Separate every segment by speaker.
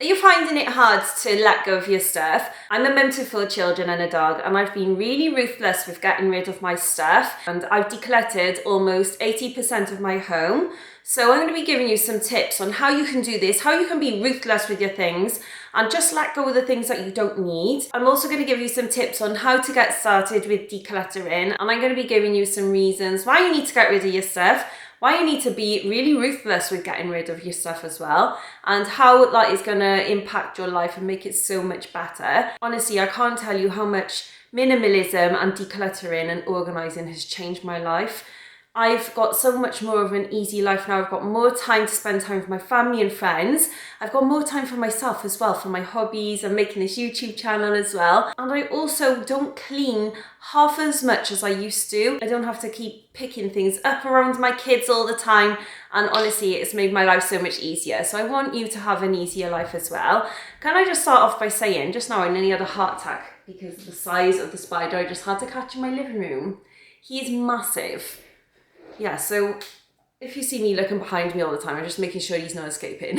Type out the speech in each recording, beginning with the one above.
Speaker 1: Are you finding it hard to let go of your stuff? I'm a mum to 4 children and a dog, and I've been really ruthless with getting rid of my stuff, and I've decluttered almost 80% of my home. So I'm going to be giving you some tips on how you can do this, how you can be ruthless with your things and just let go of the things that you don't need. I'm also going to give you some tips on how to get started with decluttering, and I'm going to be giving you some reasons why you need to get rid of your stuff, why you need to be really ruthless with getting rid of your stuff as well, and how that is going to impact your life and make it so much better. Honestly, I can't tell you how much minimalism and decluttering and organising has changed my life. I've got so much more of an easy life now. I've got more time to spend time with my family and friends. I've got more time for myself as well, for my hobbies. I'm making this YouTube channel as well. And I also don't clean half as much as I used to. I don't have to keep picking things up around my kids all the time. And honestly, it's made my life so much easier. So I want you to have an easier life as well. Can I just start off by saying, just now I nearly had a heart attack because of the size of the spider I just had to catch in my living room. He's massive. Yeah, so if you see me looking behind me all the time, I'm just making sure he's not escaping.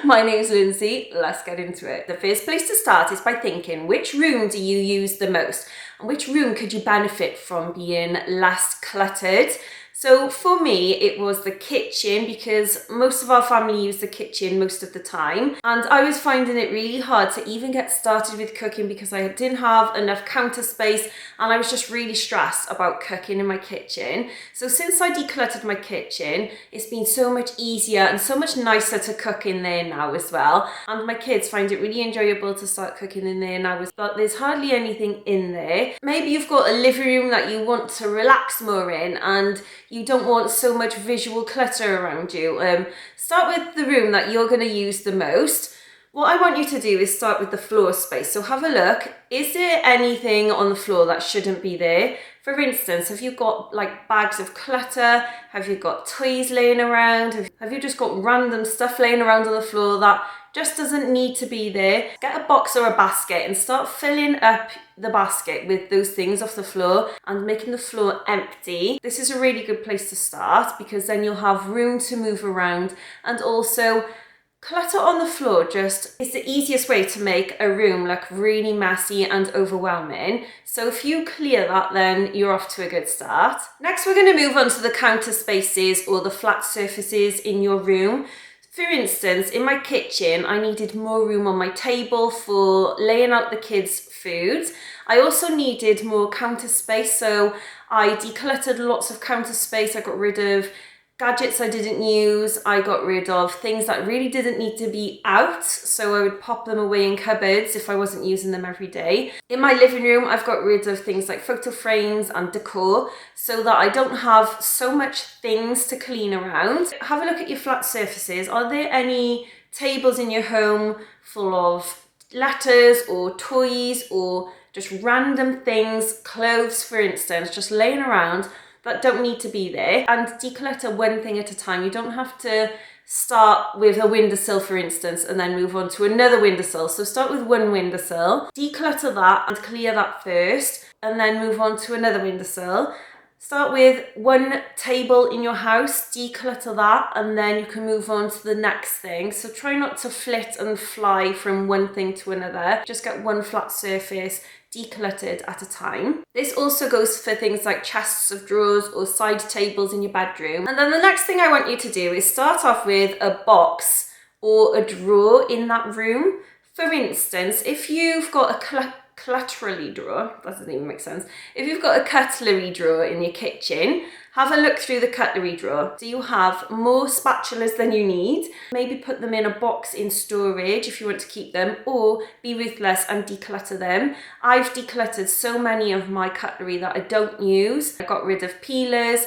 Speaker 1: My name's Lindsay, let's get into it. The first place to start is by thinking, which room do you use the most? And which room could you benefit from being less cluttered? So for me, it was the kitchen, because most of our family use the kitchen most of the time. And I was finding it really hard to even get started with cooking because I didn't have enough counter space and I was just really stressed about cooking in my kitchen. So since I decluttered my kitchen, it's been so much easier and so much nicer to cook in there now as well. And my kids find it really enjoyable to start cooking in there now, but there's hardly anything in there. Maybe you've got a living room that you want to relax more in and you don't want so much visual clutter around you. Start with the room that you're going to use the most. What I want you to do is start with the floor space. So have a look. Is there anything on the floor that shouldn't be there? For instance, have you got like bags of clutter? Have you got toys laying around? Have you just got random stuff laying around on the floor that just doesn't need to be there? Get a box or a basket and start filling up the basket with those things off the floor and making the floor empty. This is a really good place to start because then you'll have room to move around, and also clutter on the floor just is the easiest way to make a room look really messy and overwhelming. So if you clear that, then you're off to a good start. Next, we're going to move on to the counter spaces or the flat surfaces in your room. For instance, in my kitchen, I needed more room on my table for laying out the kids' food. I also needed more counter space, so I decluttered lots of counter space. I got rid of gadgets I didn't use. I got rid of things that really didn't need to be out, so I would pop them away in cupboards if I wasn't using them every day. In my living room, I've got rid of things like photo frames and decor so that I don't have so much things to clean around. Have a look at your flat surfaces. Are there any tables in your home full of letters or toys or just random things, clothes for instance, just laying around that don't need to be there? And declutter one thing at a time. You don't have to start with a windowsill, for instance, and then move on to another windowsill. So start with one windowsill, declutter that and clear that first, and then move on to another windowsill. Start with one table in your house, declutter that, and then you can move on to the next thing. So try not to flit and fly from one thing to another. Just get one flat surface decluttered at a time. This also goes for things like chests of drawers or side tables in your bedroom. And then the next thing I want you to do is start off with a box or a drawer in that room. For instance, if you've got a cutlery drawer, that doesn't even make sense. If you've got a cutlery drawer in your kitchen, have a look through the cutlery drawer. Do you have more spatulas than you need? Maybe put them in a box in storage if you want to keep them, or be ruthless and declutter them. I've decluttered so many of my cutlery that I don't use. I got rid of peelers,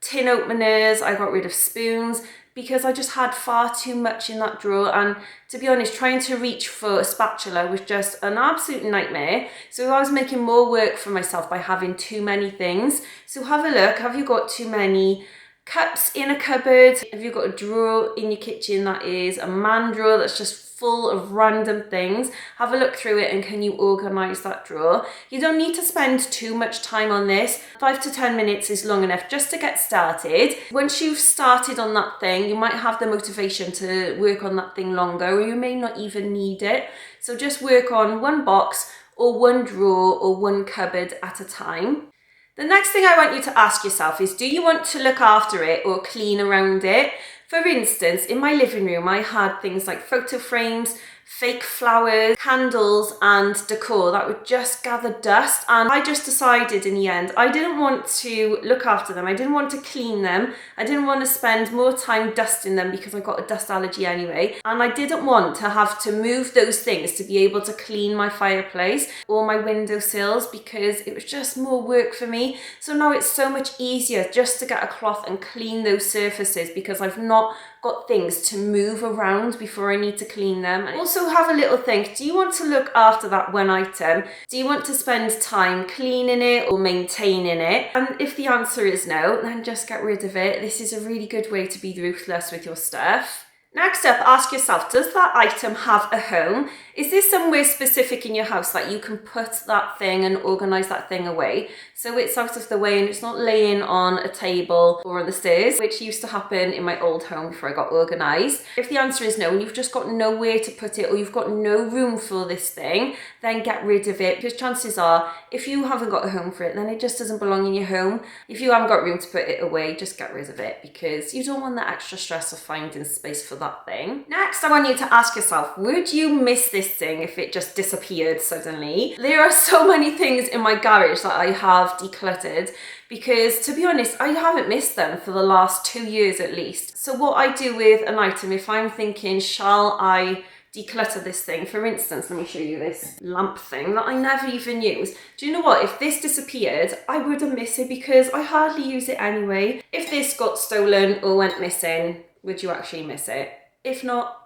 Speaker 1: tin openers, I got rid of spoons, because I just had far too much in that drawer, and to be honest, trying to reach for a spatula was just an absolute nightmare. So I was making more work for myself by having too many things. So have a look, have you got too many cups in a cupboard? Have you got a drawer in your kitchen that is a man drawer that's just full of random things, have a look through it and can you organise that drawer. You don't need to spend too much time on this. 5 to 10 minutes is long enough just to get started. Once you've started on that thing, you might have the motivation to work on that thing longer, or you may not even need it. So just work on one box or one drawer or one cupboard at a time. The next thing I want you to ask yourself is, do you want to look after it or clean around it? For instance, in my living room, I had things like photo frames, fake flowers, candles and decor that would just gather dust, and I just decided in the end I didn't want to look after them, I didn't want to clean them, I didn't want to spend more time dusting them because I got a dust allergy anyway, and I didn't want to have to move those things to be able to clean my fireplace or my windowsills because it was just more work for me. So now it's so much easier just to get a cloth and clean those surfaces because I've not got things to move around before I need to clean them. Also have a little think, do you want to look after that one item? Do you want to spend time cleaning it or maintaining it? And if the answer is no, then just get rid of it. This is a really good way to be ruthless with your stuff. Next up, ask yourself, does that item have a home? Is there somewhere specific in your house that you can put that thing and organise that thing away so it's out of the way and it's not laying on a table or on the stairs, which used to happen in my old home before I got organised? If the answer is no and you've just got nowhere to put it or you've got no room for this thing, then get rid of it, because chances are if you haven't got a home for it, then it just doesn't belong in your home. If you haven't got room to put it away, just get rid of it because you don't want the extra stress of finding space for that thing. Next, I want you to ask yourself, would you miss this thing if it just disappeared suddenly? There are so many things in my garage that I have decluttered because, to be honest, I haven't missed them for the last 2 years at least. So what I do with an item, if I'm thinking, shall I declutter this thing? For instance, let me show you this lamp thing that I never even use. Do you know what? If this disappeared, I wouldn't miss it because I hardly use it anyway. If this got stolen or went missing, would you actually miss it? If not,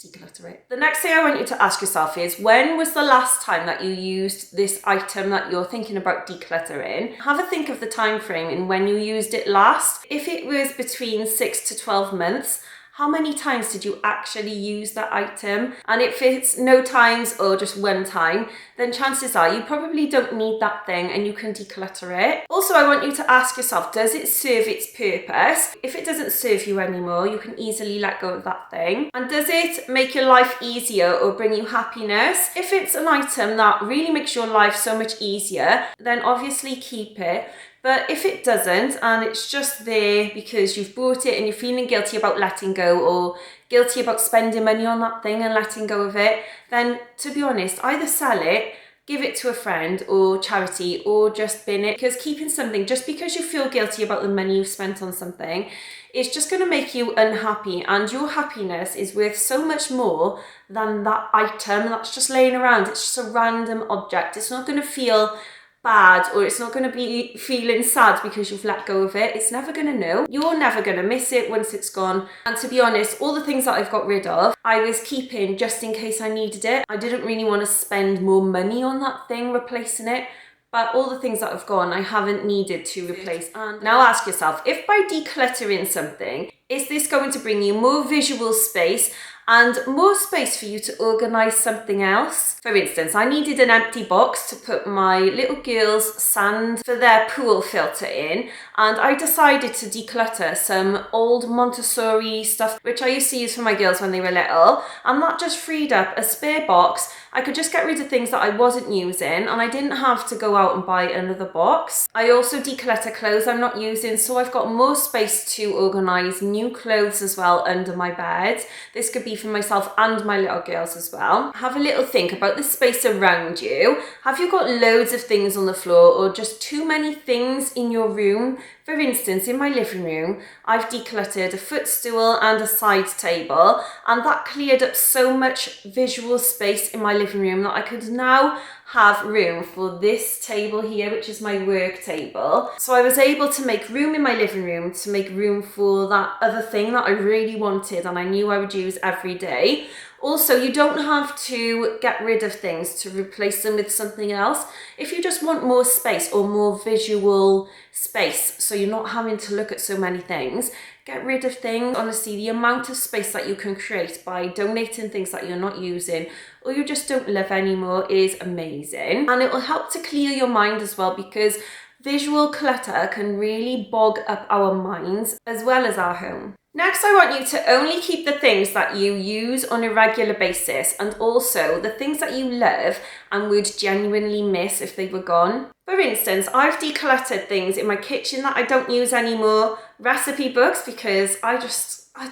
Speaker 1: declutter it. The next thing I want you to ask yourself is, when was the last time that you used this item that you're thinking about decluttering? Have a think of the time frame in when you used it last. If it was between 6 to 12 months, how many times did you actually use that item? And if it's no times or just one time, then chances are you probably don't need that thing and you can declutter it. Also, I want you to ask yourself, does it serve its purpose? If it doesn't serve you anymore, you can easily let go of that thing. And does it make your life easier or bring you happiness? If it's an item that really makes your life so much easier, then obviously keep it. But if it doesn't and it's just there because you've bought it and you're feeling guilty about letting go or guilty about spending money on that thing and letting go of it, then to be honest, either sell it, give it to a friend or charity, or just bin it, because keeping something just because you feel guilty about the money you've spent on something, it's just going to make you unhappy, and your happiness is worth so much more than that item that's just laying around. It's just a random object. It's not going to feel bad, or it's not going to be feeling sad because you've let go of it. It's never going to know. You're never going to miss it once it's gone. And to be honest, all the things that I've got rid of, I was keeping just in case I needed it. I didn't really want to spend more money on that thing replacing it. But all the things that have gone, I haven't needed to replace. And now ask yourself, if by decluttering something, is this going to bring you more visual space and more space for you to organise something else? For instance, I needed an empty box to put my little girls' sand for their pool filter in, and I decided to declutter some old Montessori stuff which I used to use for my girls when they were little, and that just freed up a spare box. I could just get rid of things that I wasn't using and I didn't have to go out and buy another box. I also declutter clothes I'm not using, so I've got more space to organise new clothes as well under my bed. This could be for myself and my little girls as well. Have a little think about the space around you. Have you got loads of things on the floor or just too many things in your room? For instance, in my living room, I've decluttered a footstool and a side table, and that cleared up so much visual space in my living room that I could now have room for this table here, which is my work table. So I was able to make room in my living room to make room for that other thing that I really wanted and I knew I would use every every day. Also, you don't have to get rid of things to replace them with something else. If you just want more space or more visual space, so you're not having to look at so many things, get rid of things. Honestly, the amount of space that you can create by donating things that you're not using or you just don't love anymore is amazing. And it will help to clear your mind as well, because visual clutter can really bog up our minds as well as our home. Next, I want you to only keep the things that you use on a regular basis, and also the things that you love and would genuinely miss if they were gone. For instance, I've decluttered things in my kitchen that I don't use anymore, recipe books, because I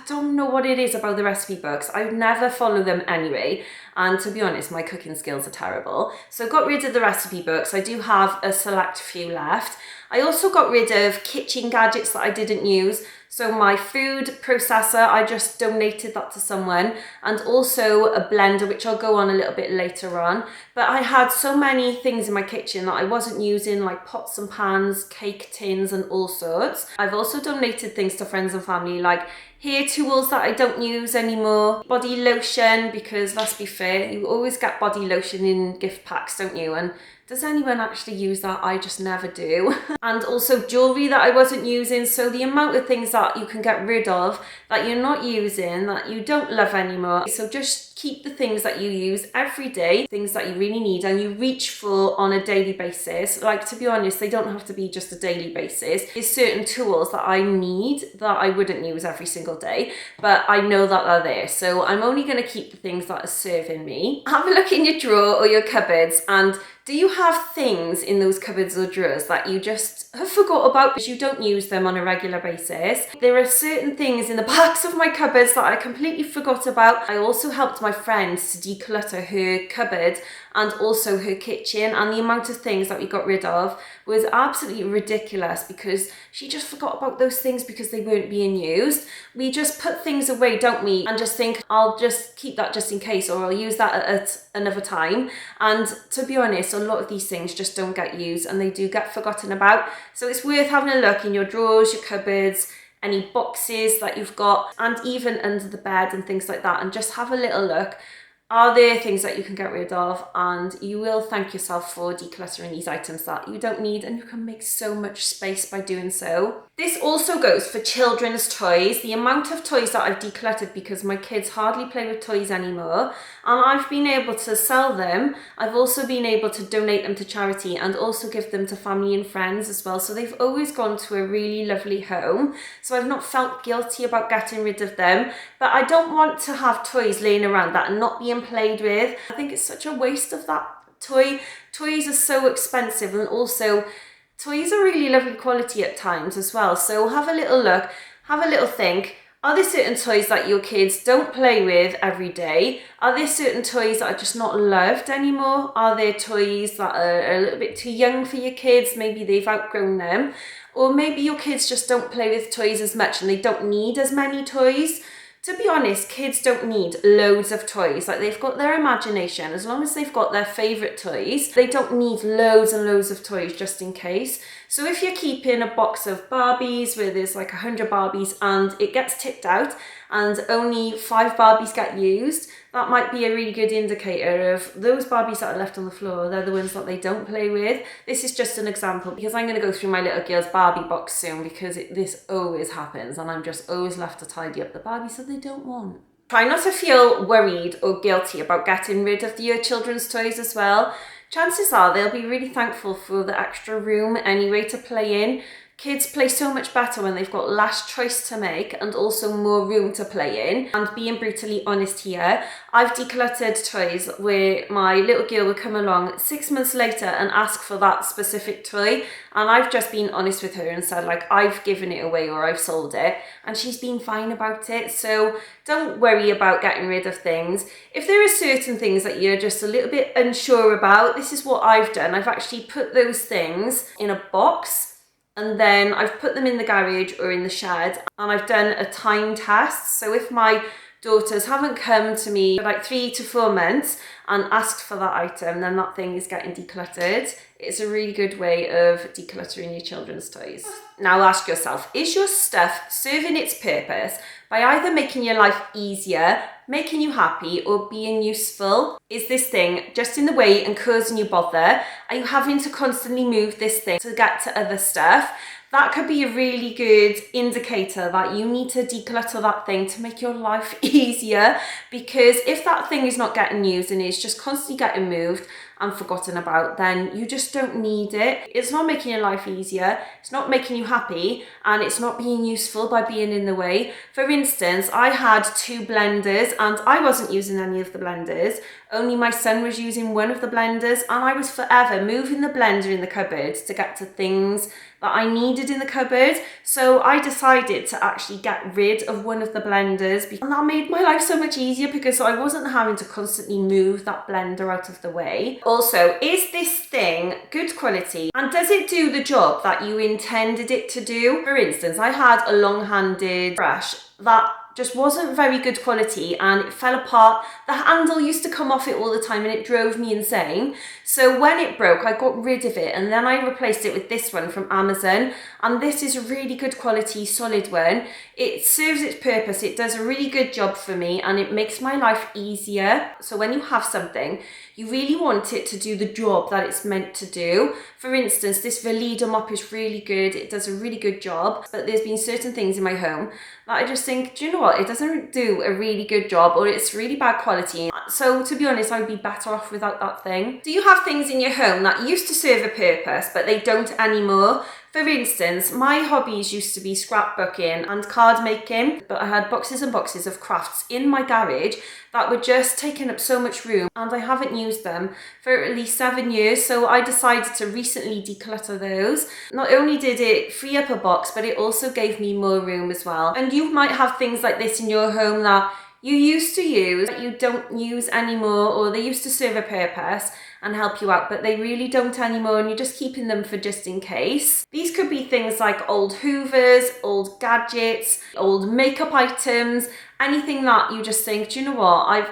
Speaker 1: don't know what it is about the recipe books. I never follow them anyway. And to be honest, my cooking skills are terrible. So got rid of the recipe books. I do have a select few left. I also got rid of kitchen gadgets that I didn't use. So my food processor, I just donated that to someone, and also a blender, which I'll go on a little bit later on. But I had so many things in my kitchen that I wasn't using, like pots and pans, cake tins, and all sorts. I've also donated things to friends and family, like hair tools that I don't use anymore, body lotion, because let's be fair, you always get body lotion in gift packs, don't you? And does anyone actually use that? I just never do. And also jewellery that I wasn't using. So the amount of things that you can get rid of that you're not using, that you don't love anymore. So just keep the things that you use every day, things that you really need and you reach for on a daily basis. Like, to be honest, they don't have to be just a daily basis. There's certain tools that I need that I wouldn't use every single day, but I know that they're there. So I'm only going to keep the things that are serving me. Have a look in your drawer or your cupboards, and do you have things in those cupboards or drawers that you just have forgot about because you don't use them on a regular basis? There are certain things in the backs of my cupboards that I completely forgot about. I also helped my friend to declutter her cupboard and also her kitchen, and the amount of things that we got rid of was absolutely ridiculous because she just forgot about those things because they weren't being used. We just put things away, don't we, and just think, I'll just keep that just in case, or I'll use that at another time. And to be honest, a lot of these things just don't get used and they do get forgotten about. So it's worth having a look in your drawers, your cupboards, any boxes that you've got, and even under the bed and things like that, and just have a little look. Are there things that you can get rid of? And you will thank yourself for decluttering these items that you don't need, and you can make so much space by doing so. This also goes for children's toys. The amount of toys that I've decluttered because my kids hardly play with toys anymore, and I've been able to sell them. I've also been able to donate them to charity and also give them to family and friends as well. So they've always gone to a really lovely home. So I've not felt guilty about getting rid of them, but I don't want to have toys laying around that are not being played with. I think it's such a waste of that toy. Toys are so expensive, and also toys are really lovely quality at times as well. So have a little look, have a little think. Are there certain toys that your kids don't play with every day? Are there certain toys that are just not loved anymore? Are there toys that are a little bit too young for your kids? Maybe they've outgrown them. Or maybe your kids just don't play with toys as much and they don't need as many toys. To be honest, kids don't need loads of toys. Like, they've got their imagination. As long as they've got their favourite toys, they don't need loads and loads of toys just in case. So if you're keeping a box of Barbies where there's like 100 Barbies and it gets tipped out and only 5 Barbies get used, that might be a really good indicator of those Barbies that are left on the floor. They're the ones that they don't play with. This is just an example because I'm going to go through my little girl's Barbie box soon, because this always happens and I'm just always left to tidy up the Barbies that they don't want. Try not to feel worried or guilty about getting rid of your children's toys as well. Chances are they'll be really thankful for the extra room anyway to play in. Kids play so much better when they've got less choice to make and also more room to play in. And being brutally honest here, I've decluttered toys where my little girl would come along 6 months later and ask for that specific toy, and I've just been honest with her and said, like, I've given it away or I've sold it, and she's been fine about it. So don't worry about getting rid of things. If there are certain things that you're just a little bit unsure about, this is what I've done. I've actually put those things in a box, and then I've put them in the garage or in the shed, and I've done a time test. So if my daughters haven't come to me for like 3 to 4 months and asked for that item, then that thing is getting decluttered. It's a really good way of decluttering your children's toys. Now ask yourself, is your stuff serving its purpose by either making your life easier, making you happy, or being useful? Is this thing just in the way and causing you bother? Are you having to constantly move this thing to get to other stuff? That could be a really good indicator that you need to declutter that thing to make your life easier, because if that thing is not getting used and is just constantly getting moved and forgotten about, then you just don't need it. It's not making your life easier, it's not making you happy, and it's not being useful by being in the way. For instance, I had 2 blenders and I wasn't using any of the blenders. Only my son was using one of the blenders, and I was forever moving the blender in the cupboard to get to things that I needed in the cupboard. So I decided to actually get rid of one of the blenders, and that made my life so much easier because I wasn't having to constantly move that blender out of the way. Also, is this thing good quality, and does it do the job that you intended it to do? For instance, I had a long-handed brush that just wasn't very good quality and it fell apart. The handle used to come off it all the time and it drove me insane. So when it broke, I got rid of it, and then I replaced it with this one from Amazon, and this is a really good quality solid one. It serves its purpose, it does a really good job for me, and it makes my life easier. So when you have something, you really want it to do the job that it's meant to do. For instance, this Veleda mop is really good, it does a really good job, but there's been certain things in my home that I just think, do you know what, it doesn't do a really good job, or it's really bad quality. So to be honest, I would be better off without that thing. Do you have things in your home that used to serve a purpose but they don't anymore? For instance, my hobbies used to be scrapbooking and card making, but I had boxes and boxes of crafts in my garage that were just taking up so much room, and I haven't used them for at least 7 years, so I decided to recently declutter those. Not only did it free up a box, but it also gave me more room as well. And you might have things like this in your home that you used to use, but you don't use anymore, or they used to serve a purpose and help you out, but they really don't anymore, and you're just keeping them for just in case. These could be things like old hoovers, old gadgets, old makeup items, anything that you just think, do you know what,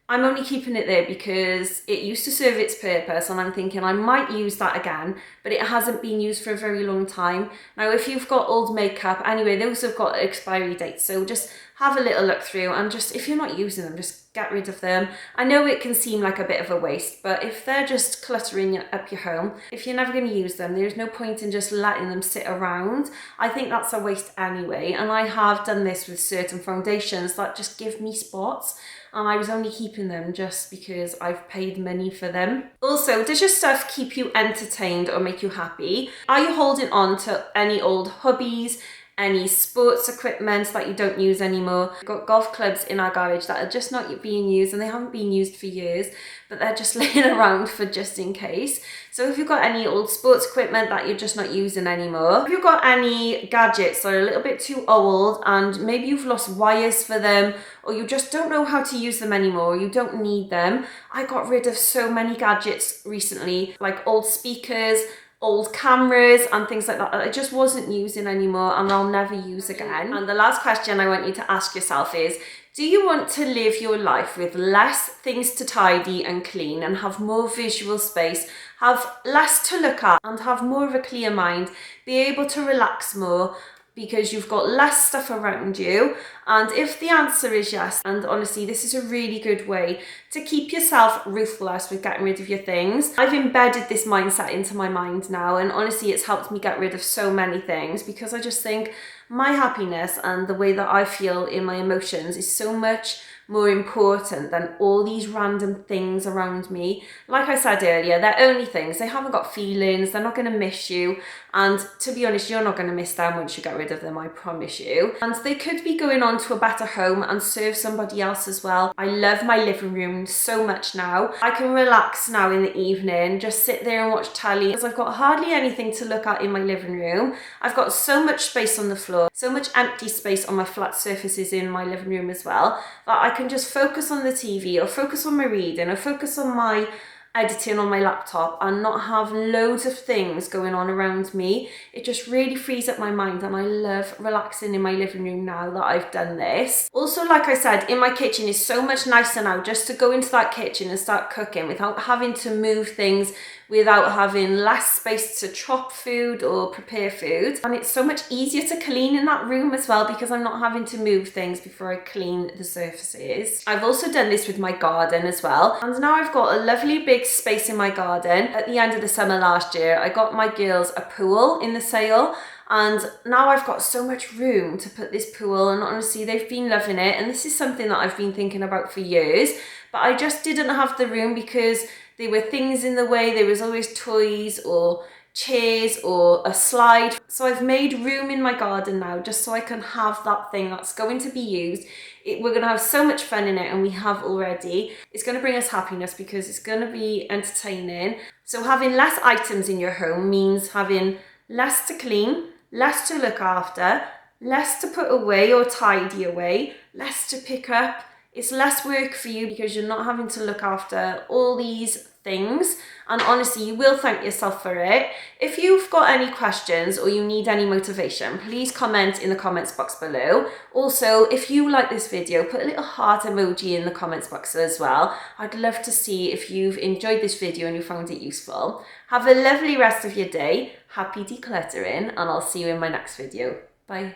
Speaker 1: I'm only keeping it there because it used to serve its purpose, and I'm thinking I might use that again, but it hasn't been used for a very long time. Now, if you've got old makeup, anyway, those have got expiry dates, so just have a little look through, and just, if you're not using them, just get rid of them. I know it can seem like a bit of a waste, but if they're just cluttering up your home, if you're never going to use them, there's no point in just letting them sit around. I think that's a waste anyway, and I have done this with certain foundations that just give me spots, and I was only keeping them just because I've paid money for them. Also, does your stuff keep you entertained or make you happy? Are you holding on to any old hobbies, any sports equipment that you don't use anymore? We've got golf clubs in our garage that are just not being used, and they haven't been used for years, but they're just laying around for just in case. So if you've got any old sports equipment that you're just not using anymore, if you've got any gadgets that are a little bit too old and maybe you've lost wires for them, or you just don't know how to use them anymore, you don't need them. I got rid of so many gadgets recently, like old speakers, old cameras and things like that I just wasn't using anymore, and I'll never use again. And the last question I want you to ask yourself is, do you want to live your life with less things to tidy and clean, and have more visual space, have less to look at, and have more of a clear mind, be able to relax more because you've got less stuff around you? And if the answer is yes, and honestly, this is a really good way to keep yourself ruthless with getting rid of your things. I've embedded this mindset into my mind now, and honestly, it's helped me get rid of so many things, because I just think my happiness and the way that I feel in my emotions is so much more important than all these random things around me. Like I said earlier, they're only things. They haven't got feelings, they're not going to miss you, and to be honest, you're not going to miss them once you get rid of them, I promise you. And they could be going on to a better home and serve somebody else as well. I love my living room so much now. I can relax now in the evening, just sit there and watch telly, because I've got hardly anything to look at in my living room. I've got so much space on the floor, so much empty space on my flat surfaces in my living room as well, that I can just focus on the TV, or focus on my reading, or focus on my editing on my laptop and not have loads of things going on around me. It just really frees up my mind, and I love relaxing in my living room now that I've done this. Also, like I said, in my kitchen is so much nicer now just to go into that kitchen and start cooking without having to move things, without having less space to chop food or prepare food. And it's so much easier to clean in that room as well because I'm not having to move things before I clean the surfaces. I've also done this with my garden as well. And now I've got a lovely big space in my garden. At the end of the summer last year, I got my girls a pool in the sale. And now I've got so much room to put this pool, and honestly they've been loving it. And this is something that I've been thinking about for years, but I just didn't have the room because there were things in the way. There was always toys or chairs or a slide. So I've made room in my garden now just so I can have that thing that's going to be used. We're going to have so much fun in it, and we have already. It's going to bring us happiness because it's going to be entertaining. So having less items in your home means having less to clean, less to look after, less to put away or tidy away, less to pick up. It's less work for you because you're not having to look after all these things, and honestly you will thank yourself for it. If you've got any questions or you need any motivation, please comment in the comments box below. Also, if you like this video, put a little heart emoji in the comments box as well. I'd love to see if you've enjoyed this video and you found it useful. Have a lovely rest of your day, happy decluttering, and I'll see you in my next video. Bye.